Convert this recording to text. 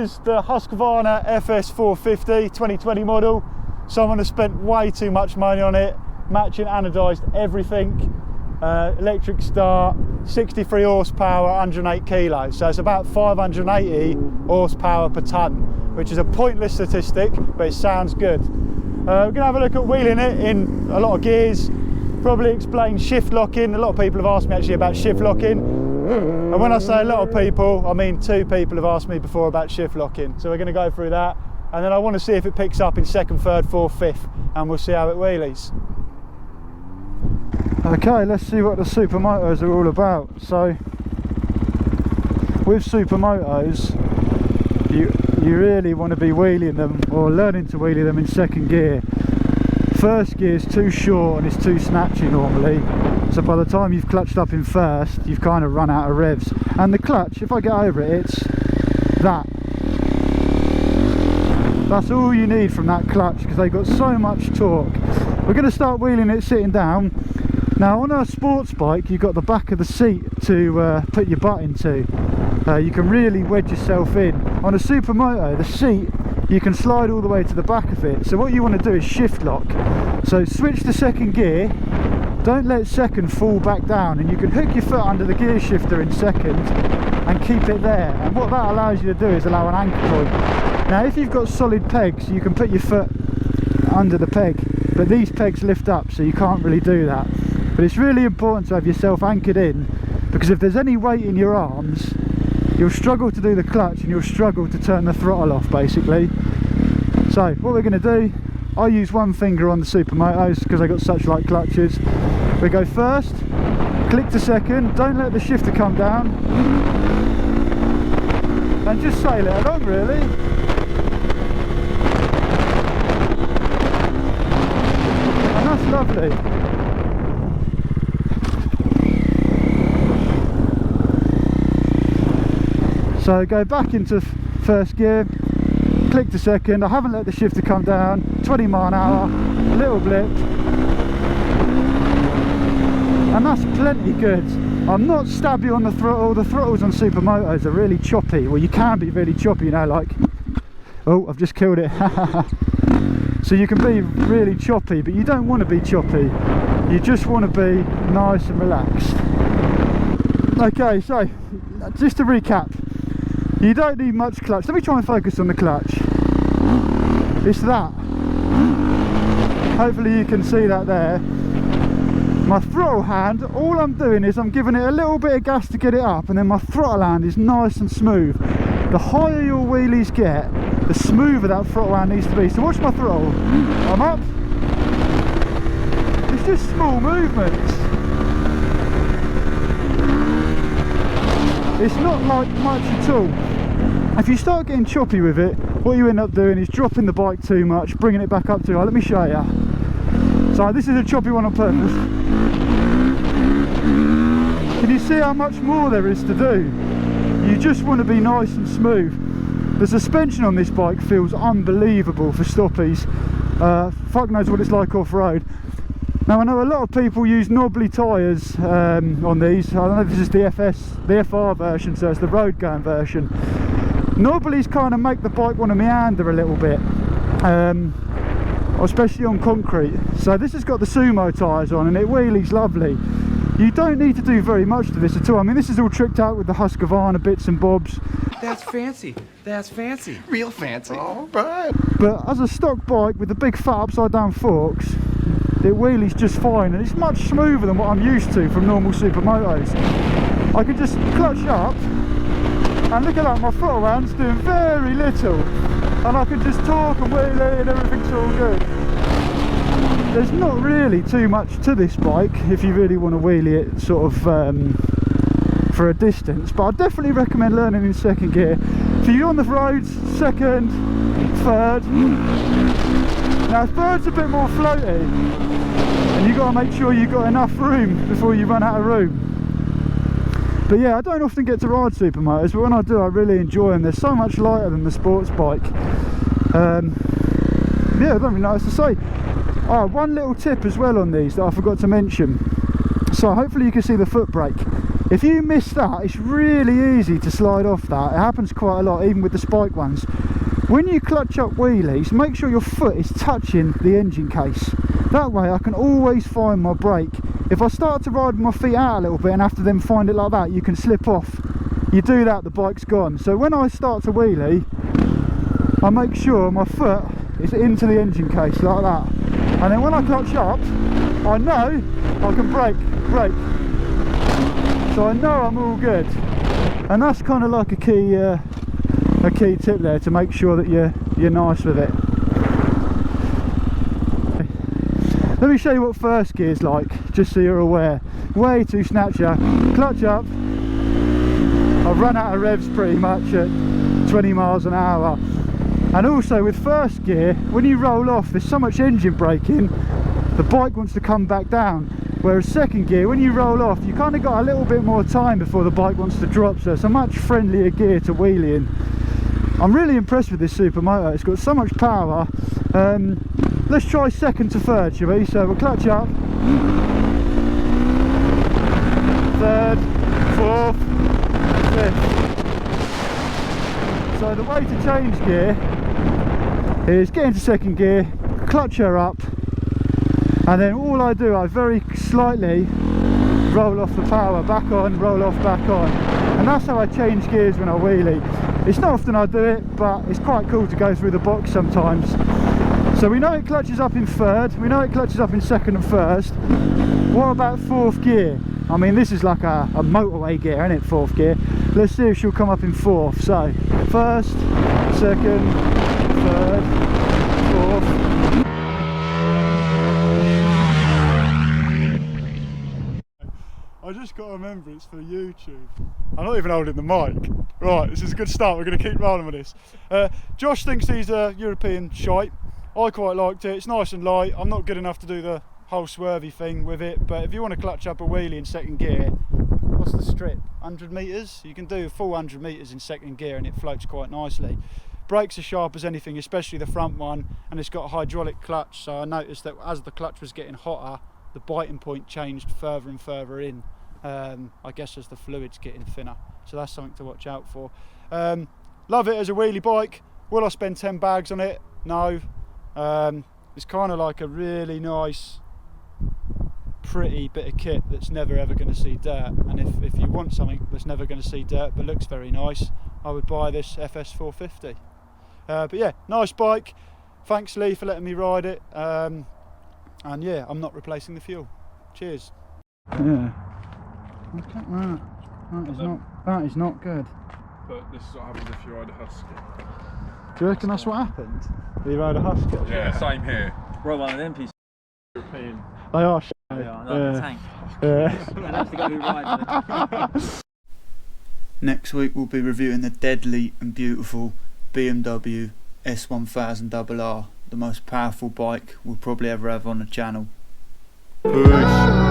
is the Husqvarna FS450 2020 model. Someone has spent way too much money on it, matching anodised everything. Electric start, 63 horsepower, 108 kilos. So it's about 580 horsepower per tonne, which is a pointless statistic, but it sounds good. We're going to have a look at wheeling it in a lot of gears, probably explain shift locking. A lot of people have asked me actually about shift locking. And when I say a lot of people, I mean 2 people have asked me before about shift locking. So we're going to go through that. And then I want to see if it picks up in 2nd, 3rd, 4th, 5th, and we'll see how it wheelies. Okay, let's see what the Supermotos are all about. So, with Supermotos, you really want to be wheeling them, or learning to wheelie them in 2nd gear. 1st gear is too short and it's too snatchy normally, so by the time you've clutched up in 1st, you've kind of run out of revs. And the clutch, if I get over it, it's that. That's all you need from that clutch, because they've got so much torque. We're going to start wheeling it sitting down. Now on a sports bike, you've got the back of the seat to put your butt into. You can really wedge yourself in. On a Supermoto, the seat, you can slide all the way to the back of it. So what you want to do is shift lock. So switch to 2nd gear, don't let 2nd fall back down, and you can hook your foot under the gear shifter in 2nd and keep it there. And what that allows you to do is allow an anchor point. Now if you've got solid pegs, you can put your foot under the peg, but these pegs lift up, so you can't really do that. But it's really important to have yourself anchored in, because if there's any weight in your arms, you'll struggle to do the clutch and you'll struggle to turn the throttle off, basically. So what we're going to do, I use 1 finger on the Supermotos because I got such light clutches. We go 1st, click to 2nd, don't let the shifter come down, and just sail it along really. And that's lovely. So go back into 1st gear, click to 2nd, I haven't let the shifter come down, 20 mile an hour, a little blip, and that's plenty good. I'm not stabby on the throttle. The throttles on Supermotos are really choppy. Well, you can be really choppy, you know, like, oh, I've just killed it. So you can be really choppy, but you don't want to be choppy. You just want to be nice and relaxed. Okay, so just to recap, you don't need much clutch. Let me try and focus on the clutch. It's that. Hopefully you can see that there. My throttle hand, all I'm doing is I'm giving it a little bit of gas to get it up, and then my throttle hand is nice and smooth. The higher your wheelies get, the smoother that throttle hand needs to be. So watch my throttle. I'm up. It's just small movements. It's not like much at all. If you start getting choppy with it, what you end up doing is dropping the bike too much, bringing it back up to it. Let me show you. So this is a choppy one on purpose. Can you see how much more there is to do? You just want to be nice and smooth. The suspension on this bike feels unbelievable for stoppies. Fuck knows what it's like off-road. Now I know a lot of people use knobbly tyres on these. I know this is the FR version, so it's the road going version. Knobblies kind of make the bike want to meander a little bit, especially on concrete. So this has got the Sumo tyres on and it wheelies lovely. You don't need to do very much to this at all. I mean, this is all tricked out with the Husqvarna bits and bobs. That's fancy. That's fancy. Real fancy. All right. But as a stock bike with the big fat upside down forks, it wheelies just fine, and it's much smoother than what I'm used to from normal Supermotos. I can just clutch up, and look at that, my throttle hand's doing very little, and I can just talk and wheelie and everything's all good. There's not really too much to this bike if you really want to wheelie it sort of for a distance, but I definitely recommend learning in 2nd gear. For you on the roads, 2nd, 3rd. Now 3rd's a bit more floaty, and you've got to make sure you've got enough room before you run out of room. But yeah, I don't often get to ride Supermotos, but when I do, I really enjoy them. They're so much lighter than the sports bike. Yeah, I don't really know what to say. Oh, one little tip as well on these that I forgot to mention. So hopefully you can see the foot brake. If you miss that, it's really easy to slide off that. It happens quite a lot, even with the spike ones. When you clutch up wheelies, make sure your foot is touching the engine case. That way I can always find my brake. If I start to ride my feet out a little bit and have to then find it like that, you can slip off. You do that, the bike's gone. So when I start to wheelie, I make sure my foot is into the engine case like that. And then when I clutch up, I know I can brake. So I know I'm all good. And that's kind of like a key tip there, to make sure that you're nice with it. Let me show you what first gear is like, just so you're aware. Way to snatcher, clutch up. I've run out of revs pretty much at 20 miles an hour. And also with first gear, when you roll off, there's so much engine braking, the bike wants to come back down. Whereas second gear, when you roll off, you kind of got a little bit more time before the bike wants to drop, so it's a much friendlier gear to wheelie in. I'm really impressed with this Supermoto. It's got so much power. Let's try second to third, shall we? So we'll clutch up. Third, fourth, fifth. So the way to change gear is get into second gear, clutch her up, and then all I do, I very slightly roll off the power, back on, roll off, back on. And that's how I change gears when I wheelie. It's not often I do it, but it's quite cool to go through the box sometimes. So we know it clutches up in third, we know it clutches up in second and first. What about fourth gear? I mean, this is like a motorway gear, isn't it, fourth gear? Let's see if she'll come up in fourth. So, first, second, third, fourth. I just got to remember it's for YouTube. I'm not even holding the mic. Right, this is a good start. We're going to keep rolling with this. Josh thinks he's a European shite. I quite liked it. It's nice and light. I'm not good enough to do the whole swervy thing with it, but if you want to clutch up a wheelie in second gear, what's the strip? 100 metres? You can do a full 100 metres in second gear and it floats quite nicely. Brakes are sharp as anything, especially the front one, and it's got a hydraulic clutch, so I noticed that as the clutch was getting hotter, the biting point changed further and further in. I guess as the fluid's getting thinner, so that's something to watch out for. Love it as a wheelie bike. Will I spend 10 bags on it? No. It's kind of like a really nice, pretty bit of kit that's never ever going to see dirt, and if you want something that's never going to see dirt but looks very nice, I would buy this FS450. But yeah, nice bike. Thanks Lee for letting me ride it, and yeah, I'm not replacing the fuel. Cheers. Yeah. Look at that. That is not good. But this is what happens if you ride a Husky. Do you reckon that's what happened? You ride a Husky? Yeah, same here. Ride one of them pieces. European. They are shit. They are, like the tank. Yeah. I'd have to go ride. Next week we'll be reviewing the deadly and beautiful BMW S1000RR, the most powerful bike we'll probably ever have on the channel. Peace.